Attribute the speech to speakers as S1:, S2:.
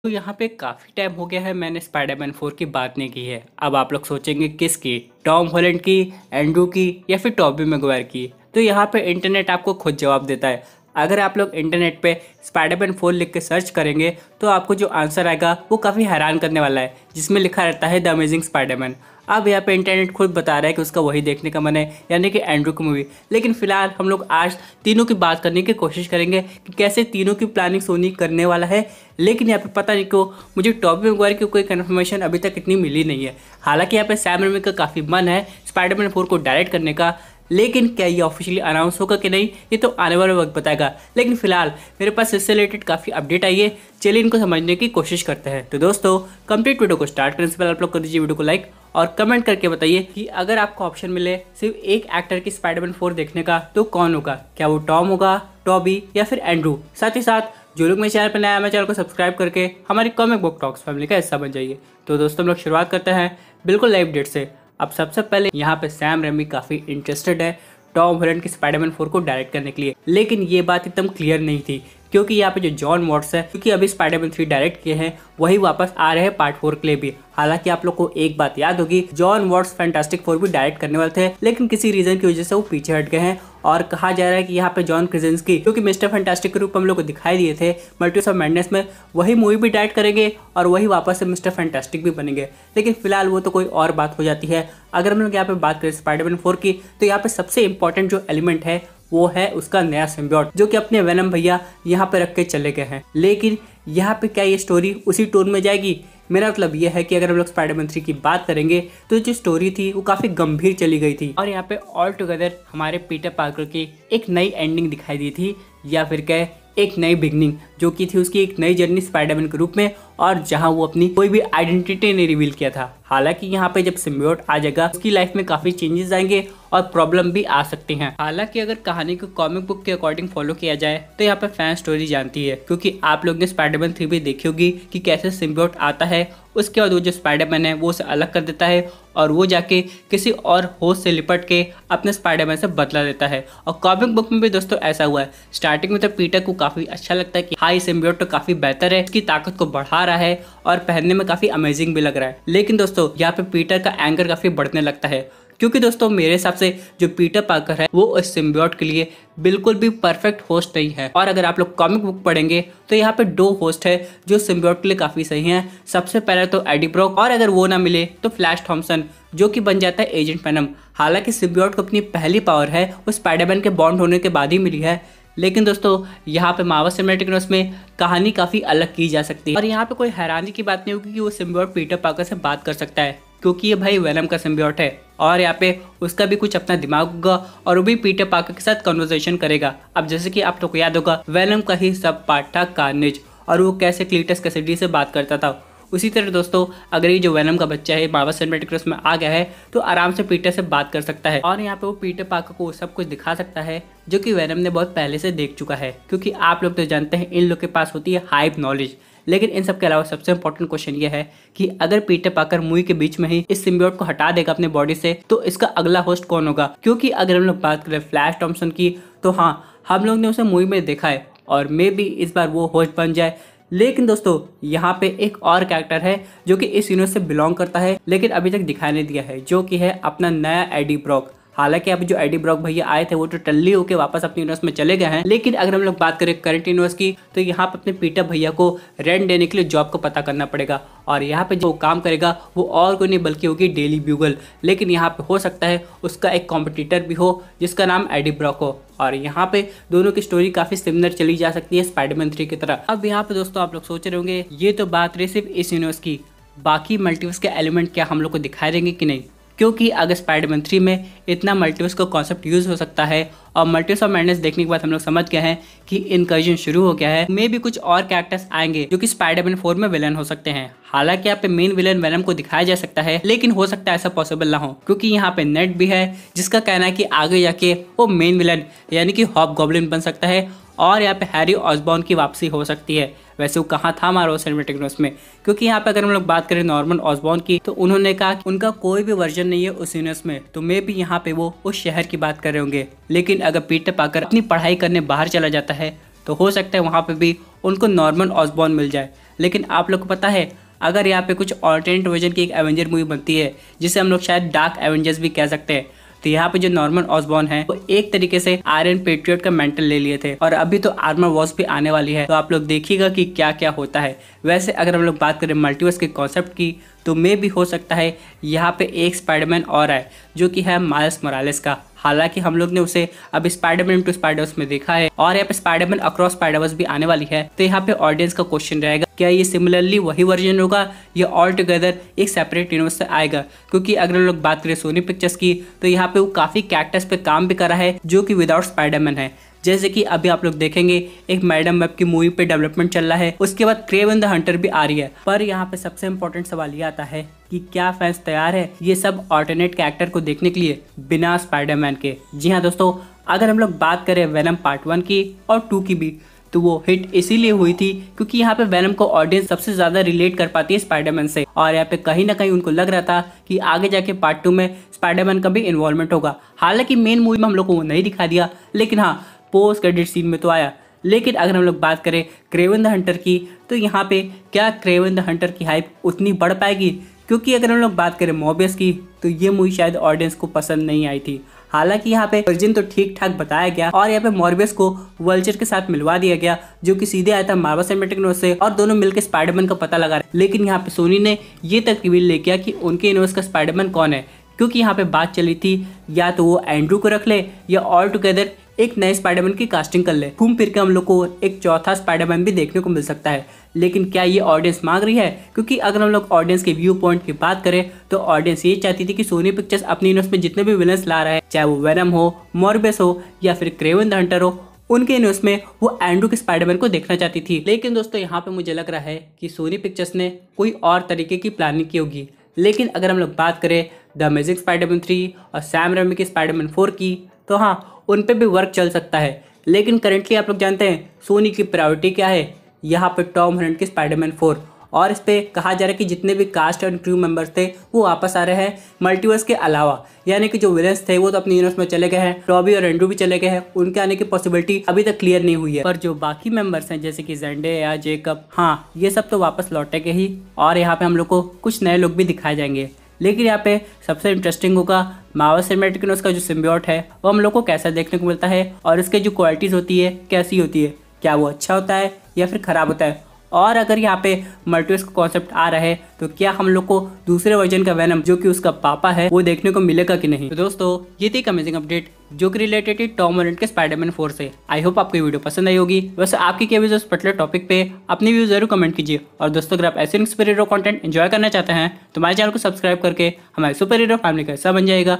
S1: तो यहाँ पे काफ़ी टाइम हो गया है मैंने स्पाइडरमैन 4 की बात नहीं की है। अब आप लोग सोचेंगे किसकी, टॉम हॉलैंड की, एंड्रू की या फिर टॉबी मैगवायर की। तो यहाँ पे इंटरनेट आपको खुद जवाब देता है। अगर आप लोग इंटरनेट पे स्पाइडरमैन 4 लिख के सर्च करेंगे तो आपको जो आंसर आएगा वो काफ़ी हैरान करने वाला है, जिसमें लिखा रहता है द अमेजिंग स्पाइडरमैन। अब यहाँ पे इंटरनेट खुद बता रहा है कि उसका वही देखने का मन है, यानी कि एंड्रू की मूवी। लेकिन फिलहाल हम लोग आज तीनों की बात करने की कोशिश करेंगे कि कैसे तीनों की प्लानिंग सोनी करने वाला है। लेकिन यहाँ पे पता नहीं क्यों मुझे टॉबी मैगवायर की कोई कन्फर्मेशन अभी तक इतनी मिली नहीं है। हालांकि यहाँ पे सैम रेमी का काफ़ी मन है स्पाइडरमैन 4 को डायरेक्ट करने का, लेकिन क्या ये ऑफिशियली अनाउंस होगा कि नहीं ये तो आने वाला वक्त बताएगा। लेकिन फिलहाल मेरे पास इससे रिलेटेड काफ़ी अपडेट आई है, चलिए इनको समझने की कोशिश करते हैं। तो दोस्तों कंप्लीट वीडियो को स्टार्ट करने से पहले आप लोग कर दीजिए वीडियो को लाइक और कमेंट करके बताइए कि अगर आपको ऑप्शन मिले सिर्फ एक एक्टर की स्पाइडरमैन 4 देखने का तो कौन होगा, क्या वो टॉम होगा, टॉबी या फिर एंड्रू। साथ ही साथ जो लोग मेरे चैनल पर नया है, मेरे चैनल को सब्सक्राइब करके हमारी कॉमिक बुक टॉक्स फैमिली का हिस्सा बन जाइए। तो दोस्तों हम लोग शुरुआत करते हैं बिल्कुल लाइव डेट से। अब सबसे पहले यहाँ पे सैम रेमी काफ़ी इंटरेस्टेड है टॉम हॉलैंड की स्पाइडरमैन 4 को डायरेक्ट करने के लिए, लेकिन ये बात एकदम क्लियर नहीं थी क्योंकि यहाँ पे जो जॉन वॉट्स है, क्योंकि अभी स्पाइडरमैन 3 डायरेक्ट किए हैं, वही वापस आ रहे हैं पार्ट 4 के लिए भी। हालांकि आप लोग को एक बात याद होगी, जॉन वॉट्स फैंटास्टिक 4 भी डायरेक्ट करने वाले थे, लेकिन किसी रीजन की वजह से वो पीछे हट गए हैं। और कहा जा रहा है कि यहाँ पे जॉन क्रेजेंस्की, क्योंकि मिस्टर फैंटास्टिक के रूप हम लोग को दिखाई दिए थे मल्टीवर्स ऑफ मैडनेस में, वही मूवी भी डायरेक्ट करेंगे और वही वापस से मिस्टर फैंटास्टिक भी बनेंगे। लेकिन फिलहाल वो तो कोई और बात हो जाती है। अगर हम लोग यहाँ पे बात करें स्पाइडरमैन 4 की, तो यहाँ पे सबसे इंपॉर्टेंट जो एलिमेंट है वो है उसका नया सिम्बियोट, जो कि अपने वेनम भैया यहाँ पे रख के चले गए हैं। लेकिन यहाँ पे क्या ये स्टोरी उसी टोन में जाएगी? मेरा मतलब ये है कि अगर हम लोग स्पाइडरमैन 3 की बात करेंगे तो जो स्टोरी थी वो काफ़ी गंभीर चली गई थी और यहाँ पे ऑल टुगेदर हमारे पीटर पार्कर की एक नई एंडिंग दिखाई दी थी, या फिर कहे एक नई बिगनिंग, जो की थी उसकी एक नई जर्नी स्पाइडरमैन के रूप में, और जहां वो अपनी कोई भी आइडेंटिटी नहीं रिवील किया था। हालांकि यहाँ पे जब सिम्बियोट आ जाएगा उसकी लाइफ में काफी चेंजेस आएंगे और प्रॉब्लम भी आ सकती हैं। हालांकि अगर कहानी को कॉमिक बुक के अकॉर्डिंग फॉलो किया जाए तो यहाँ पे फैन स्टोरी जानती है, क्योंकि आप लोग ने स्पाइडरमैन 3 भी देखी होगी कि कैसे सिम्बियोट आता है, उसके बाद वो जो स्पाइडरमैन है वो उसे अलग कर देता है और वो जाके किसी और होस्ट से लिपट के अपने स्पाइडरमैन से बदला लेता है। और कॉमिक बुक में भी दोस्तों ऐसा हुआ है। स्टार्टिंग में तो पीटर को काफी अच्छा लगता है कि हाँ ये सिम्बियोट तो काफी बेहतर है, इसकी ताकत को बढ़ा रहा है और पहनने में काफी अमेजिंग भी लग रहा है। लेकिन दोस्तों यहाँ पे पीटर का एंगर काफी बढ़ने लगता है, क्योंकि दोस्तों मेरे हिसाब से जो पीटर पार्कर है वो उस सिम्बियोट के लिए बिल्कुल भी परफेक्ट होस्ट नहीं है। और अगर आप लोग कॉमिक बुक पढ़ेंगे तो यहाँ पे 2 होस्ट है जो सिम्बियोट के लिए काफी सही हैं। सबसे पहले तो एडी ब्रॉक, और अगर वो ना मिले तो फ्लैश थॉम्सन, जो कि बन जाता है एजेंट वेनम। हालांकि सिम्बियोट को अपनी पहली पावर है वो स्पाइडरमैन के बॉन्ड होने के बाद ही मिली है, लेकिन दोस्तों यहाँ पे मार्वल सिनेमैटिक यूनिवर्स में कहानी काफ़ी अलग की जा सकती है। और यहाँ पे कोई हैरानी की बात नहीं होगी कि वो सिम्बियोट पीटर पार्कर से बात कर सकता है, क्योंकि ये भाई वेनम का सिम्बियोट है और यहाँ पे उसका भी कुछ अपना दिमाग होगा और वो भी पीटर पार्कर के साथ कन्वर्सेशन करेगा। अब जैसे कि आप लोग को याद होगा वेनम का ही सब पार्ट था कार्नेज, और वो कैसे क्लीटस कैसिडी से बात करता था। उसी तरह दोस्तों अगर ये जो वेनम का बच्चा है मार्वल सिनेमैटिक यूनिवर्स में आ गया है तो आराम से पीटर से बात कर सकता है, और यहाँ पे वो पीटर पार्कर को सब कुछ दिखा सकता है जो कि वेनम ने बहुत पहले से देख चुका है। क्योंकि आप लोग तो जानते हैं इन लोग के पास होती है हाइप नॉलेज। लेकिन इन सब के अलावा सबसे इंपॉर्टेंट क्वेश्चन ये है कि अगर पीटर पार्कर मूवी के बीच में ही इस सिम्बियोट को हटा देगा अपने बॉडी से तो इसका अगला होस्ट कौन होगा? क्योंकि अगर हम लोग बात करें फ्लैश थॉम्सन की तो हाँ हम लोग ने उसे मूवी में देखा है और मे बी इस बार वो होस्ट बन जाए। लेकिन दोस्तों यहाँ पे एक और कैरेक्टर है जो कि इस यूनिवर्स से बिलोंग करता है, लेकिन अभी तक दिखाई नहीं दिया है, जो कि है अपना नया एडी ब्रॉक। हालांकि अभी जो एडी ब्रॉक भैया आए थे वो तो टल्ली होके वापस अपने यूनिवर्स में चले गए हैं। लेकिन अगर हम लोग बात करें करंट यूनिवर्स की तो यहाँ पे अपने पीटर भैया को रेंट देने के लिए जॉब को पता करना पड़ेगा, और यहाँ पे जो काम करेगा वो और कोई नहीं बल्कि होगी डेली ब्यूगल। लेकिन यहाँ पे हो सकता है उसका एक कॉम्पिटिटर भी हो जिसका नाम एडी ब्रॉक हो, और यहाँ पे दोनों की स्टोरी काफी सिमिलर चली जा सकती है स्पाइडरमैन 3 की तरह। अब यहाँ पे दोस्तों आप लोग सोच रहे होंगे ये तो बात रही सिर्फ इस यूनिवर्स की, बाकी मल्टीवर्स के एलिमेंट क्या हम लोग को दिखाई देंगे कि नहीं? क्योंकि अगर स्पाइडरमैन 3 में इतना मल्टीवर्स का कॉन्सेप्ट यूज हो सकता है और मल्टीवर्स ऑफ मैडनेस देखने के बाद हम लोग समझ गए हैं कि इनकर्जन शुरू हो गया है, मे भी कुछ और कैरेक्टर्स आएंगे जो कि स्पाइडरमैन 4 में विलन हो सकते हैं। हालांकि यहाँ पे मेन विलन वेनम को दिखाया जा सकता है, लेकिन हो सकता है ऐसा पॉसिबल ना हो, क्योंकि यहाँ पे नेट भी है जिसका कहना है कि आगे जाके वो मेन विलन यानी कि हॉबगॉब्लिन बन सकता है, और यहाँ पे हैरी ऑसबॉर्न की वापसी हो सकती है। वैसे वो कहाँ था मार्वल सिनेमैटिक यूनिवर्स में, क्योंकि यहाँ पे अगर हम लोग बात करें नॉर्मन ऑसबॉर्न की तो उन्होंने कहा कि उनका कोई भी वर्जन नहीं है उस यूनिवर्स में, तो मे भी यहाँ पे वो उस शहर की बात कर रहे होंगे। लेकिन अगर पीटर पार्कर अपनी पढ़ाई करने बाहर चला जाता है तो हो सकता है वहाँ पे भी उनको नॉर्मन ऑसबॉर्न मिल जाए। लेकिन आप लोग को पता है, अगर यहाँ पे कुछ ऑल्टरनेट वर्जन की एक एवेंजर मूवी बनती है जिसे हम लोग शायद डार्क एवेंजर्स भी कह सकते हैं, तो यहाँ पे जो नॉर्मन ऑसबॉर्न है वो एक तरीके से आयरन पेट्रियट का मेंटल ले लिए थे और अभी तो आर्मर वॉर्स भी आने वाली है, तो आप लोग देखिएगा कि क्या क्या होता है। वैसे अगर हम लोग बात करें मल्टीवर्स के कॉन्सेप्ट की, तो मे भी हो सकता है यहाँ पे एक स्पाइडरमैन और है जो कि है माइल्स मोरालेस का। हालांकि हम लोग ने उसे अब स्पाइडरमैन टू स्पाइडरवर्स में देखा है और यहाँ पे स्पाइडरमैन अक्रॉस स्पाइडरवर्स भी आने वाली है। तो यहाँ पे ऑडियंस का क्वेश्चन रहेगा, क्या ये सिमिलरली वही वर्जन होगा या ऑल टुगेदर एक सेपरेट यूनिवर्स से आएगा? क्योंकि अगर हम लोग बात करें सोनी पिक्चर्स की, तो यहाँ पे वो काफी कैरेक्टर्स पे काम भी कर रहा है जो कि विदाउट स्पाइडरमैन है। जैसे कि अभी आप लोग देखेंगे एक मैडम वेब की मूवी पे डेवलपमेंट चल रहा है, उसके बाद क्रेवन द हंटर भी आ रही है। पर यहाँ पे सबसे इम्पोर्टेंट सवाल ये आता है कि क्या फैंस तैयार है ये सब ऑल्टरनेट कैरेक्टर को देखने के लिए बिना स्पाइडरमैन के? जी हाँ दोस्तों, अगर हम लोग बात करें वेनम पार्ट 1 की और 2 की भी, तो वो हिट इसीलिए हुई थी क्योंकि यहाँ पे वेनम को ऑडियंस सबसे ज्यादा रिलेट कर पाती है स्पाइडरमैन से, और यहाँ पे कहीं ना कहीं उनको लग रहा था कि आगे जाके पार्ट 2 में स्पाइडरमैन का भी इन्वॉल्वमेंट होगा। हालांकि मेन मूवी में हम लोग को वो नहीं दिखा दिया, लेकिन हाँ पोस्ट क्रेडिट सीन में तो आया। लेकिन अगर हम लोग बात करें क्रेवन द हंटर की, तो यहाँ पे क्या क्रेवन द हंटर की हाइप उतनी बढ़ पाएगी? क्योंकि अगर हम लोग बात करें मॉर्बियस की, तो ये मूवी शायद ऑडियंस को पसंद नहीं आई थी। हालांकि यहाँ पे वर्जिन तो ठीक ठाक बताया गया और यहाँ पे मॉर्बियस को वल्चर के साथ मिलवा दिया गया जो कि सीधे आया था मार्वल सिनेमैटिक यूनिवर्स से, और दोनों मिलकर स्पाइडरमैन का पता लगा रहे। लेकिन यहाँ पे सोनी ने ये तक रिवील ले किया कि उनके यूनिवर्स का स्पाइडरमैन कौन है, क्योंकि यहाँ पे बात चली थी या तो वो एंड्रू को रख ले या ऑल टुगेदर एक नए स्पाइडरमैन की कास्टिंग कर ले। घूम फिर के हम लोग को एक चौथा स्पाइडरमैन भी देखने को मिल सकता है। लेकिन क्या ये ऑडियंस मांग रही है? क्योंकि अगर हम लोग ऑडियंस के व्यू पॉइंट की बात करें, तो ऑडियंस ये चाहती थी कि सोनी पिक्चर्स अपनी यूनिवर्स में जितने भी विलन्स ला रहा है, चाहे वो वेनम हो, मॉर्बियस हो या फिर क्रेवन द हंटर हो, उनके यूनिवर्स में वो एंड्रू के स्पाइडरमैन को देखना चाहती थी। लेकिन दोस्तों यहाँ पे मुझे लग रहा है कि सोनी पिक्चर्स ने कोई और तरीके की प्लानिंग की होगी। लेकिन अगर हम लोग बात करें द अमेजिंग स्पाइडरमैन 3 और सैम रेमी की स्पाइडरमैन 4 की, तो हाँ उन पे भी वर्क चल सकता है। लेकिन करेंटली आप लोग जानते हैं सोनी की प्रायोरिटी क्या है? यहाँ पे टॉम हॉलैंड की स्पाइडरमैन 4, और इस पे कहा जा रहा है कि जितने भी कास्ट और क्रू मेंबर्स थे वो वापस आ रहे हैं मल्टीवर्स के अलावा। यानी कि जो विलन्स थे वो तो अपने यूनिवर्स में चले गए हैं, टॉबी और एंड्रू भी चले गए हैं, उनके आने की पॉसिबिलिटी अभी तक क्लियर नहीं हुई है। पर जो बाकी मेंबर्स हैं जैसे कि जेंडे या जेकब, हाँ ये सब तो वापस लौटेंगे ही, और यहाँ पे हम लोग को कुछ नए लोग भी दिखाए जाएंगे। लेकिन यहाँ पे सबसे इंटरेस्टिंग होगा मार्वल सिनेमैटिक यूनिवर्स का जो सिम्बियोट है वो हम लोग को कैसा देखने को मिलता है, और इसके जो क्वालिटीज़ होती है कैसी होती है, क्या वो अच्छा होता है या फिर ख़राब होता है। और अगर यहाँ पे मल्टीवर्स का कॉन्सेप्ट आ रहा है, तो क्या हम लोग को दूसरे वर्जन का वेनम जो कि उसका पापा है वो देखने को मिलेगा कि नहीं? तो दोस्तों ये थी एक अमेजिंग अपडेट जो कि रिलेटेड है टॉम हॉलैंड के स्पाइडरमैन 4 से। आई होप आपको ये वीडियो पसंद आई होगी। वैसे आपकी क्या व्यूज उस पर्टिकुलर टॉपिक पे अपनी व्यूज जरूर कमेंट कीजिए। और दोस्तों अगर आप ऐसे सुपर हीरो कंटेंट एंजॉय करना चाहते हैं तो हमारे चैनल को सब्सक्राइब करके हमारे सुपर हीरो फैमिली का हिस्सा बन जाएगा।